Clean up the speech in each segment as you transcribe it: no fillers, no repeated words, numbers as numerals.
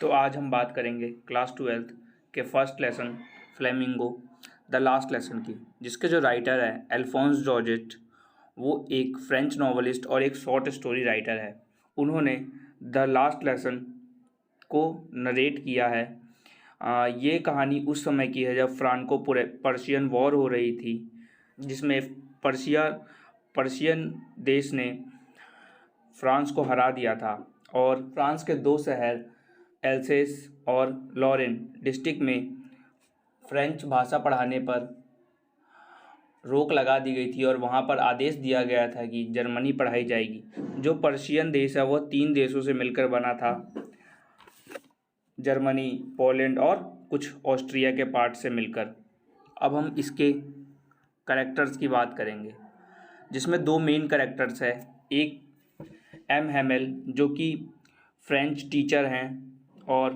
तो आज हम बात करेंगे क्लास 12th के first lesson flamingo the last lesson की, जिसके जो राइटर है अल्फोंस जॉर्जेट, वो एक फ्रेंच नॉवलिस्ट और एक शॉर्ट स्टोरी राइटर है। उन्होंने द लास्ट लेसन को नरेट किया है। ये कहानी उस समय की है जब फ्रांको पर्शियन वॉर हो रही थी, जिसमें पर्शियन देश ने फ्रांस को हरा दिया था और फ्रांस के दो शहर एल्सेस और लॉरेन डिस्ट्रिक्ट में फ्रेंच भाषा पढ़ाने पर रोक लगा दी गई थी और वहाँ पर आदेश दिया गया था कि जर्मनी पढ़ाई जाएगी। जो पर्शियन देश है वह 3 देशों से मिलकर बना था, जर्मनी, पोलैंड और कुछ ऑस्ट्रिया के पार्ट से मिलकर। अब हम इसके कैरेक्टर्स की बात करेंगे, जिसमें 2 मेन कैरेक्टर्स है। एक एम हेमेल जो कि फ्रेंच टीचर हैं और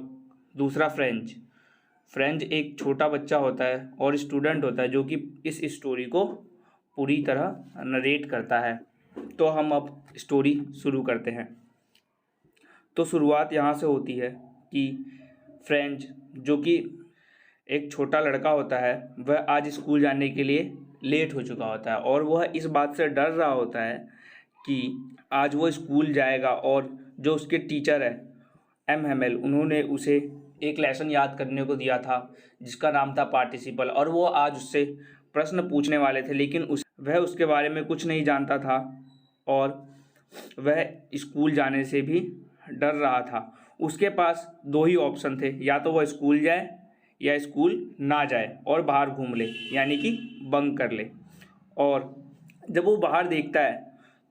दूसरा फ्रेंच एक छोटा बच्चा होता है और स्टूडेंट होता है जो कि इस स्टोरी को पूरी तरह नरेट करता है। तो हम अब स्टोरी शुरू करते हैं। तो शुरुआत यहाँ से होती है कि फ्रेंच जो कि एक छोटा लड़का होता है, वह आज स्कूल जाने के लिए लेट हो चुका होता है और वह इस बात से डर रहा होता है कि आज वो स्कूल जाएगा और जो उसके टीचर है एम हेमेल, उन्होंने उसे एक लेसन याद करने को दिया था जिसका नाम था पार्टिसिपल, और वो आज उससे प्रश्न पूछने वाले थे, लेकिन वह उसके बारे में कुछ नहीं जानता था और वह स्कूल जाने से भी डर रहा था। उसके पास 2 ही ऑप्शन थे, या तो वह स्कूल जाए या स्कूल ना जाए और बाहर घूम ले, यानी कि बंक कर ले। और जब वो बाहर देखता है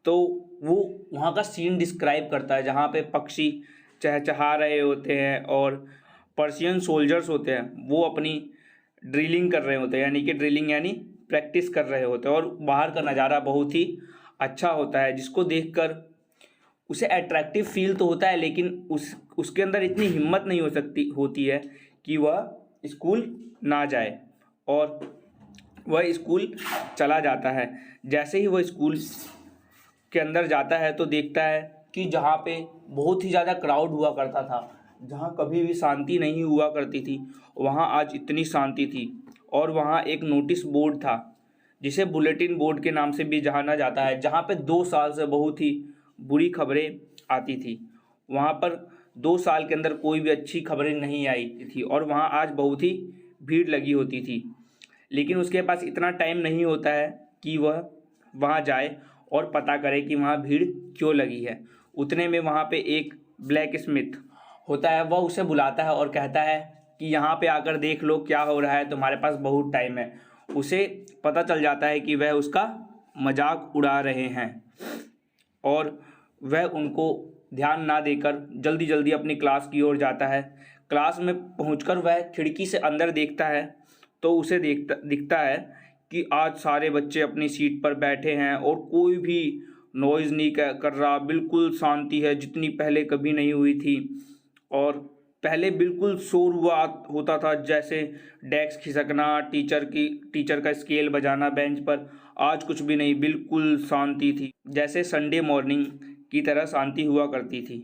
तो वो वहाँ का सीन डिस्क्राइब करता है जहाँ पे पक्षी चहचहा रहे होते हैं और पर्शियन सोल्जर्स होते हैं वो अपनी ड्रिलिंग कर रहे होते हैं, यानी कि ड्रिलिंग यानी प्रैक्टिस कर रहे होते हैं। और बाहर का नज़ारा बहुत ही अच्छा होता है, जिसको देखकर उसे अट्रैक्टिव फील तो होता है, लेकिन उसके अंदर इतनी हिम्मत नहीं होती है कि वह स्कूल ना जाए, और वह स्कूल चला जाता है। जैसे ही वह स्कूल के अंदर जाता है तो देखता है कि जहाँ पे बहुत ही ज़्यादा क्राउड हुआ करता था, जहाँ कभी भी शांति नहीं हुआ करती थी, वहाँ आज इतनी शांति थी। और वहाँ एक नोटिस बोर्ड था जिसे बुलेटिन बोर्ड के नाम से भी जाना जाता है, जहाँ पे 2 साल से बहुत ही बुरी खबरें आती थी। वहाँ पर 2 साल के अंदर कोई भी अच्छी खबरें नहीं आई थी और वहाँ आज बहुत ही भीड़ लगी होती थी, लेकिन उसके पास इतना टाइम नहीं होता है कि वह वहाँ जाए और पता करे कि वहाँ भीड़ क्यों लगी है। उतने में वहाँ पे एक ब्लैक स्मिथ होता है, वह उसे बुलाता है और कहता है कि यहाँ पे आकर देख लो क्या हो रहा है, तुम्हारे पास बहुत टाइम है। उसे पता चल जाता है कि वह उसका मजाक उड़ा रहे हैं और वह उनको ध्यान ना देकर जल्दी जल्दी अपनी क्लास की ओर जाता है। क्लास में पहुंचकर वह खिड़की से अंदर देखता है तो उसे दिखता है कि आज सारे बच्चे अपनी सीट पर बैठे हैं और कोई भी नॉइज़ नहीं कर रहा, बिल्कुल शांति है जितनी पहले कभी नहीं हुई थी। और पहले बिल्कुल शोर हुआ होता था, जैसे डेस्क खिसकना, टीचर का स्केल बजाना बेंच पर। आज कुछ भी नहीं, बिल्कुल शांति थी, जैसे संडे मॉर्निंग की तरह शांति हुआ करती थी।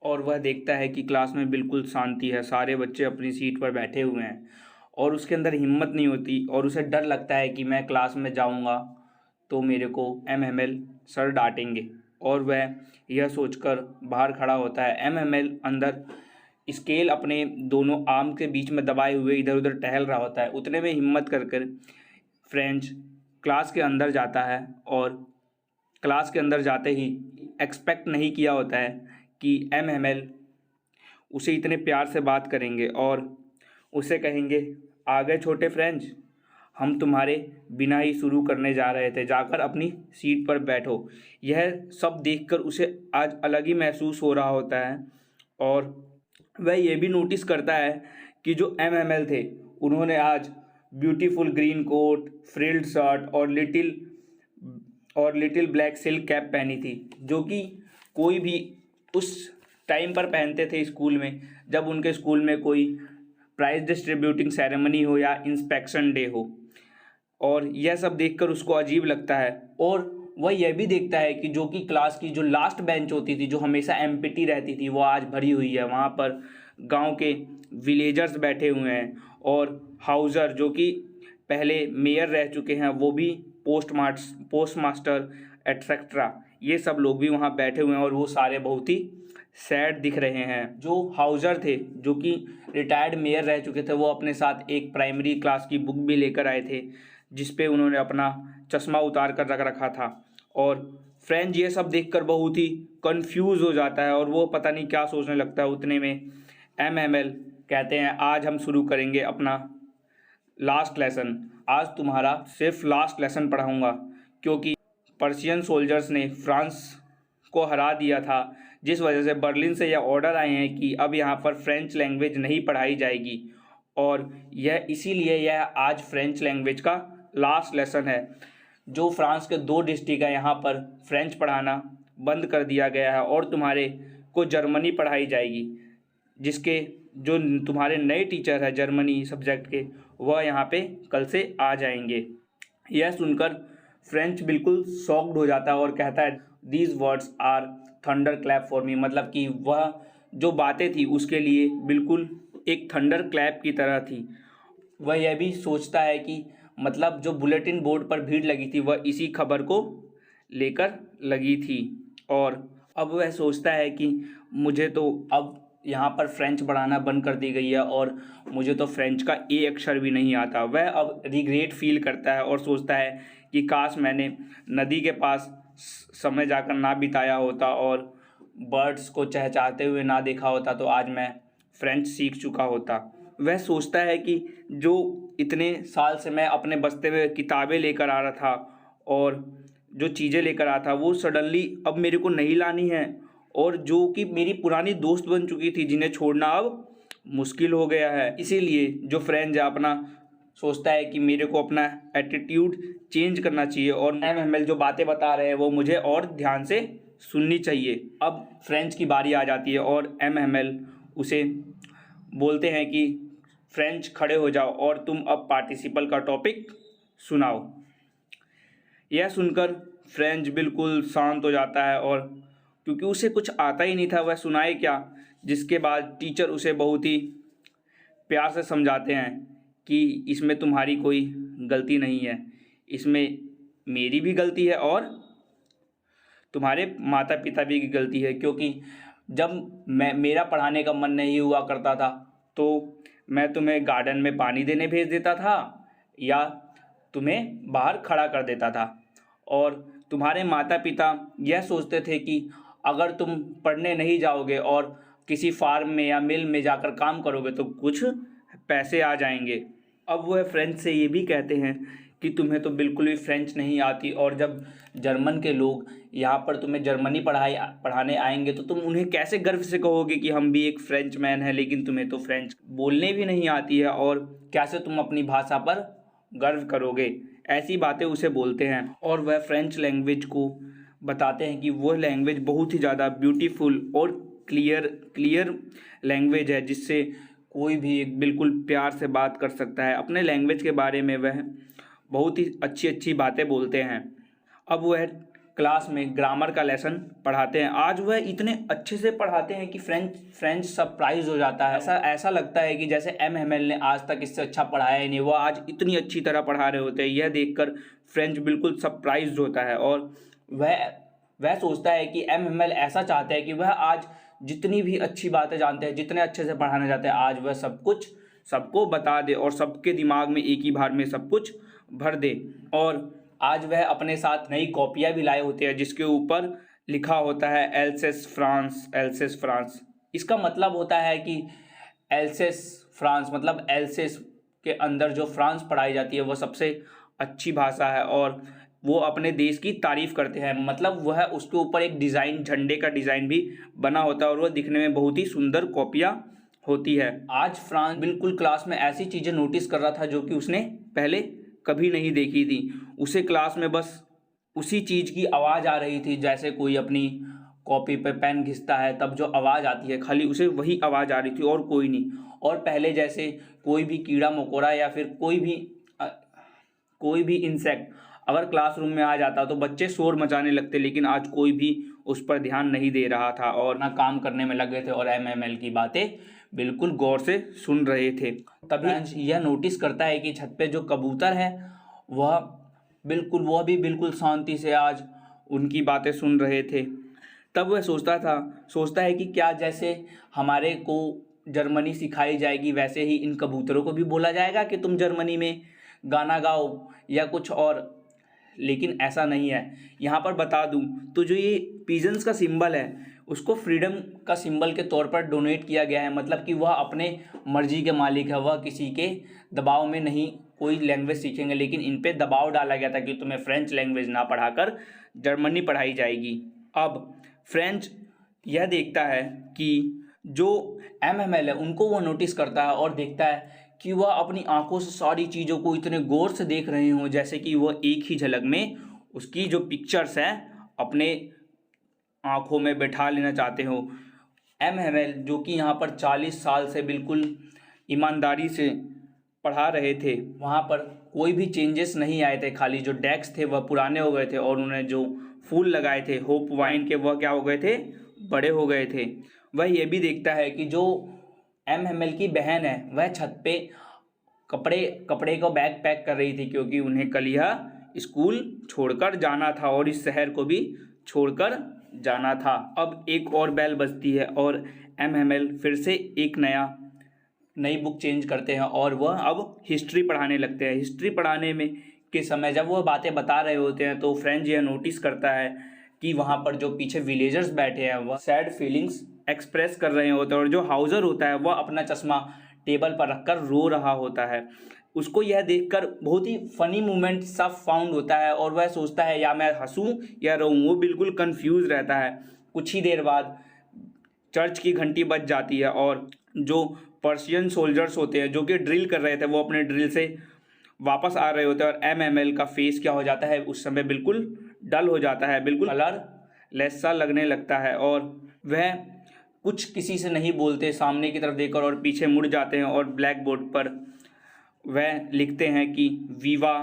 और वह देखता है कि क्लास में बिल्कुल शांति है, सारे बच्चे अपनी सीट पर बैठे हुए हैं और उसके अंदर हिम्मत नहीं होती और उसे डर लगता है कि मैं क्लास में जाऊंगा तो मेरे को एम हेमेल सर डांटेंगे, और वह यह सोचकर बाहर खड़ा होता है। एम हेमेल अंदर स्केल अपने दोनों आर्म के बीच में दबाए हुए इधर उधर टहल रहा होता है। उतने में हिम्मत कर फ्रेंच क्लास के अंदर जाता है और क्लास के अंदर जाते ही एक्सपेक्ट नहीं किया होता है कि एम हेमेल उसे इतने प्यार से बात करेंगे और उसे कहेंगे, आ गए छोटे फ्रेंच, हम तुम्हारे बिना ही शुरू करने जा रहे थे, जाकर अपनी सीट पर बैठो। यह सब देखकर उसे आज अलग ही महसूस हो रहा होता है और वह ये भी नोटिस करता है कि जो एम हेमेल थे उन्होंने आज beautiful green coat, frilled shirt और लिटिल ब्लैक सिल्क कैप पहनी थी, जो कि कोई भी उस टाइम पर पहनते थे स्कूल में, जब उनके स्कूल में कोई प्राइज डिस्ट्रीब्यूटिंग सेरेमनी हो या इंस्पेक्शन डे हो। और यह सब देखकर उसको अजीब लगता है और वह यह भी देखता है कि जो कि क्लास की जो लास्ट बेंच होती थी, जो हमेशा एम्प्टी रहती थी, वो आज भरी हुई है। वहाँ पर गांव के विलेजर्स बैठे हुए हैं और हाउजर जो कि पहले मेयर रह चुके हैं, वो भी पोस्टमास्टर एट्सेट्रा, ये सब लोग भी वहाँ बैठे हुए हैं और वो सारे बहुत ही सैड दिख रहे हैं। जो हाउजर थे, जो कि रिटायर्ड मेयर रह चुके थे, वो अपने साथ एक प्राइमरी क्लास की बुक भी लेकर आए थे, जिस पे उन्होंने अपना चश्मा उतार कर रख रखा था। और फ्रेंच ये सब देखकर बहुत ही कंफ्यूज हो जाता है और वो पता नहीं क्या सोचने लगता है। उतने में एमएमएल कहते हैं, आज हम शुरू करेंगे अपना लास्ट लेसन। आज तुम्हारा सिर्फ लास्ट लेसन पढ़ाऊँगा, क्योंकि पर्शियन सोल्जर्स ने फ्रांस को हरा दिया था, जिस वजह से बर्लिन से यह ऑर्डर आए हैं कि अब यहाँ पर फ्रेंच लैंग्वेज नहीं पढ़ाई जाएगी। और यह इसीलिए यह आज फ्रेंच लैंग्वेज का लास्ट लेसन है। जो फ्रांस के 2 डिस्ट्रिक्ट है, यहाँ पर फ्रेंच पढ़ाना बंद कर दिया गया है और तुम्हारे को जर्मनी पढ़ाई जाएगी, जिसके जो तुम्हारे नए टीचर है जर्मनी सब्जेक्ट के, वह यहाँ पे कल से आ जाएंगे। यह सुनकर फ्रेंच बिल्कुल शॉक्ड हो जाता है और कहता है, these words are thunder clap for me. मतलब कि वह जो बातें थी उसके लिए बिल्कुल एक थंडर क्लैप की तरह थी। वह यह भी सोचता है कि मतलब जो बुलेटिन बोर्ड पर भीड़ लगी थी, वह इसी खबर को लेकर लगी थी। और अब वह सोचता है कि मुझे तो अब यहाँ पर फ्रेंच पढ़ाना बंद कर दी गई है और मुझे तो फ्रेंच का ए अक्षर भी नहीं आता। वह अब रिग्रेट फील करता है और सोचता है कि काश मैंने नदी के पास समय जाकर ना बिताया होता और बर्ड्स को चहचहाते हुए ना देखा होता, तो आज मैं फ्रेंच सीख चुका होता। वह सोचता है कि जो इतने साल से मैं अपने बस्ते में किताबें लेकर आ रहा था और जो चीज़ें लेकर आ था, वो सडनली अब मेरे को नहीं लानी है, और जो कि मेरी पुरानी दोस्त बन चुकी थी, जिन्हें छोड़ना अब मुश्किल हो गया है। इसीलिए जो फ्रेंच है अपना सोचता है कि मेरे को अपना एटीट्यूड चेंज करना चाहिए और एमएमएल जो बातें बता रहे हैं वो मुझे और ध्यान से सुननी चाहिए। अब फ्रेंच की बारी आ जाती है और एमएमएल उसे बोलते हैं कि फ्रेंच खड़े हो जाओ और तुम अब पार्टिसिपल का टॉपिक सुनाओ। यह सुनकर फ्रेंच बिल्कुल शांत हो जाता है और क्योंकि उसे कुछ आता ही नहीं था, वह सुनाए क्या। जिसके बाद टीचर उसे बहुत ही प्यार से समझाते हैं कि इसमें तुम्हारी कोई गलती नहीं है, इसमें मेरी भी गलती है और तुम्हारे माता पिता भी की गलती है। क्योंकि जब मेरा पढ़ाने का मन नहीं हुआ करता था तो मैं तुम्हें गार्डन में पानी देने भेज देता था या तुम्हें बाहर खड़ा कर देता था, और तुम्हारे माता पिता यह सोचते थे कि अगर तुम पढ़ने नहीं जाओगे और किसी फार्म में या मिल में जाकर काम करोगे तो कुछ पैसे आ जाएंगे। अब वह फ्रेंच से ये भी कहते हैं कि तुम्हें तो बिल्कुल भी फ्रेंच नहीं आती, और जब जर्मन के लोग यहाँ पर तुम्हें जर्मनी पढ़ाने आएंगे तो तुम उन्हें कैसे गर्व से कहोगे कि हम भी एक फ्रेंच मैन है, लेकिन तुम्हें तो फ्रेंच बोलने भी नहीं आती है और कैसे तुम अपनी भाषा पर गर्व करोगे। ऐसी बातें उसे बोलते हैं और वह फ्रेंच लैंग्वेज को बताते हैं कि वह लैंग्वेज बहुत ही ज़्यादा ब्यूटीफुल और क्लियर लैंग्वेज है, जिससे कोई भी एक बिल्कुल प्यार से बात कर सकता है। अपने लैंग्वेज के बारे में वह बहुत ही अच्छी बातें बोलते हैं। अब वह क्लास में ग्रामर का लेसन पढ़ाते हैं। आज वह इतने अच्छे से पढ़ाते हैं कि फ्रेंच सरप्राइज हो जाता है। ऐसा लगता है कि जैसे एमएमएल ने आज तक इससे अच्छा पढ़ाया ही नहीं, वो आज इतनी अच्छी तरह पढ़ा रहे होते हैं। यह देखकर फ्रेंच बिल्कुल सरप्राइज होता है और वह सोचता है कि एमएमएल ऐसा चाहता है कि वह आज जितनी भी अच्छी बातें जानते हैं, जितने अच्छे से पढ़ाना चाहते हैं, आज वह सब कुछ सबको बता दे और सबके दिमाग में एक ही बार में सब कुछ भर दे। और आज वह अपने साथ नई कॉपियाँ भी लाए होते हैं जिसके ऊपर लिखा होता है एल्सेस फ्रांस। इसका मतलब होता है कि एल्सेस फ्रांस मतलब एल्सेस के अंदर जो फ्रांस पढ़ाई जाती है वह सबसे अच्छी भाषा है, और वो अपने देश की तारीफ़ करते हैं। मतलब वह उसके ऊपर एक डिज़ाइन, झंडे का डिज़ाइन भी बना होता है और वह दिखने में बहुत ही सुंदर कॉपियाँ होती है। आज फ्रांस बिल्कुल क्लास में ऐसी चीज़ें नोटिस कर रहा था जो कि उसने पहले कभी नहीं देखी थी। उसे क्लास में बस उसी चीज़ की आवाज़ आ रही थी, जैसे कोई अपनी कॉपी पे पेन घिसता है तब जो आवाज़ आती है, खाली उसे वही आवाज़ आ रही थी और कोई नहीं। और पहले जैसे कोई भी कीड़ा मकोड़ा या फिर कोई भी इंसेक्ट अगर क्लासरूम में आ जाता तो बच्चे शोर मचाने लगते, लेकिन आज कोई भी उस पर ध्यान नहीं दे रहा था और ना काम करने में लगे थे और MML की बातें बिल्कुल गौर से सुन रहे थे। तभी यह नोटिस करता है कि छत पे जो कबूतर है वह भी बिल्कुल शांति से आज उनकी बातें सुन रहे थे। तब वह सोचता है कि क्या जैसे हमारे को जर्मनी सिखाई जाएगी वैसे ही इन कबूतरों को भी बोला जाएगा कि तुम जर्मनी में गाना गाओ या कुछ और। लेकिन ऐसा नहीं है। यहाँ पर बता दूँ तो जो ये पिजन्स का सिंबल है उसको फ्रीडम का सिंबल के तौर पर डोनेट किया गया है, मतलब कि वह अपने मर्जी के मालिक है, वह किसी के दबाव में नहीं कोई लैंग्वेज सीखेंगे, लेकिन इन पे दबाव डाला गया था कि तुम्हें फ्रेंच लैंग्वेज ना पढ़ाकर जर्मनी पढ़ाई जाएगी। अब फ्रेंच यह देखता है कि जो MML है उनको वह नोटिस करता है और देखता है कि वह अपनी आंखों से सारी चीज़ों को इतने गौर से देख रहे हों जैसे कि वह एक ही झलक में उसकी जो पिक्चर्स हैं अपने आंखों में बैठा लेना चाहते हो। MML जो कि यहाँ पर 40 साल से बिल्कुल ईमानदारी से पढ़ा रहे थे, वहाँ पर कोई भी चेंजेस नहीं आए थे, खाली जो डेस्क थे वह पुराने हो गए थे और उन्हें जो फूल लगाए थे होप वाइन के वह क्या हो गए थे, बड़े हो गए थे। वह ये भी देखता है कि जो MML की बहन है वह छत पे कपड़े को बैग पैक कर रही थी, क्योंकि उन्हें कल यह स्कूल छोड़कर जाना था और इस शहर को भी छोड़कर जाना था। अब एक और बेल बजती है और MML फिर से एक नई बुक चेंज करते हैं और वह अब हिस्ट्री पढ़ाने लगते हैं। हिस्ट्री पढ़ाने में के समय जब वह बातें बता रहे होते हैं तो फ्रेंच यह नोटिस करता है कि वहाँ पर जो पीछे विलेजर्स बैठे हैं वह सैड फीलिंग्स एक्सप्रेस कर रहे होते हैं और जो हाउसर होता है वह अपना चश्मा टेबल पर रखकर रो रहा होता है। उसको यह देखकर बहुत ही फनी मोमेंट सा फाउंड होता है और वह सोचता है या मैं हंसूं या रोऊं, वो बिल्कुल कंफ्यूज रहता है। कुछ ही देर बाद चर्च की घंटी बज जाती है और जो पर्शियन सोल्जर्स होते हैं जो कि ड्रिल कर रहे थे वो अपने ड्रिल से वापस आ रहे होते हैं और MML का फेस क्या हो जाता है उस समय बिल्कुल डल हो जाता है, बिल्कुल कलर लेस सा लगने लगता है और वह कुछ किसी से नहीं बोलते, सामने की तरफ देखकर और पीछे मुड़ जाते हैं और ब्लैक बोर्ड पर वह लिखते हैं कि वीवा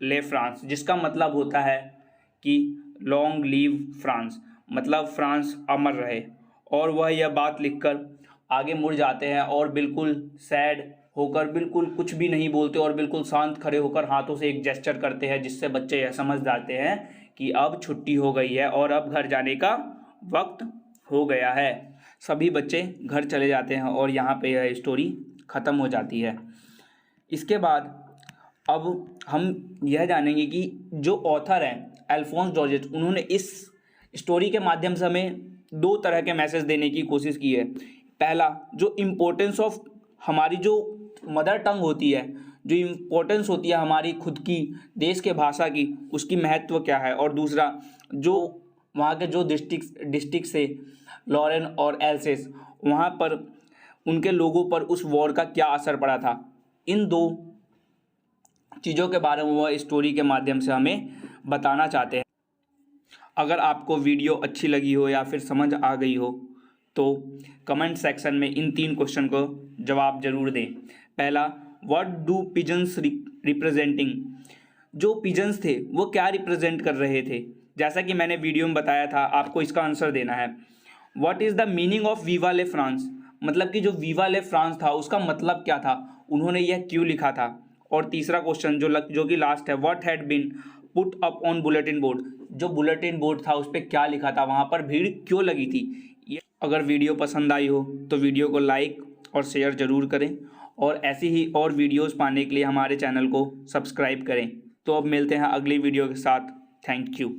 ले फ्रांस, जिसका मतलब होता है कि लॉन्ग लीव फ्रांस, मतलब फ्रांस अमर रहे। और वह यह बात लिखकर आगे मुड़ जाते हैं और बिल्कुल सैड होकर बिल्कुल कुछ भी नहीं बोलते और बिल्कुल शांत खड़े होकर हाथों से एक जेस्चर करते हैं, जिससे बच्चे यह समझ जाते हैं कि अब छुट्टी हो गई है और अब घर जाने का वक्त हो गया है। सभी बच्चे घर चले जाते हैं और यहाँ पे यह स्टोरी ख़त्म हो जाती है। इसके बाद अब हम यह जानेंगे कि जो ऑथर हैं अल्फोंस जॉर्जेस, उन्होंने इस स्टोरी के माध्यम से हमें 2 तरह के मैसेज देने की कोशिश की है। पहला, जो इम्पोर्टेंस ऑफ हमारी जो मदर टंग होती है, जो इम्पोर्टेंस होती है हमारी खुद की देश के भाषा की, उसकी महत्व क्या है। और दूसरा, जो वहाँ के जो डिस्ट्रिक्ट से लॉरेन और एल्सेस, वहाँ पर उनके लोगों पर उस वॉर का क्या असर पड़ा था। इन 2 चीज़ों के बारे में वह स्टोरी के माध्यम से हमें बताना चाहते हैं। अगर आपको वीडियो अच्छी लगी हो या फिर समझ आ गई हो तो कमेंट सेक्शन में इन 3 क्वेश्चन को जवाब जरूर दें। पहला, व्हाट डू पिजन्स रिप्रेजेंटिंग, जो पिजन्स थे वो क्या रिप्रेजेंट कर रहे थे। जैसा कि मैंने वीडियो में बताया था, आपको इसका आंसर देना है। What is the meaning of Viva ले फ्रांस, मतलब कि जो वीवा ले फ्रांस था उसका मतलब क्या था, उन्होंने यह क्यों लिखा था। और तीसरा क्वेश्चन जो कि लास्ट है, what had been put up on bulletin board, जो बुलेटिन बोर्ड था उस पर क्या लिखा था, वहाँ पर भीड़ क्यों लगी थी। अगर वीडियो पसंद आई हो तो वीडियो को लाइक और शेयर ज़रूर करें और ऐसी ही और वीडियोस पाने के लिए हमारे चैनल को सब्सक्राइब करें। तो अब मिलते हैं अगली वीडियो के साथ। Thank you.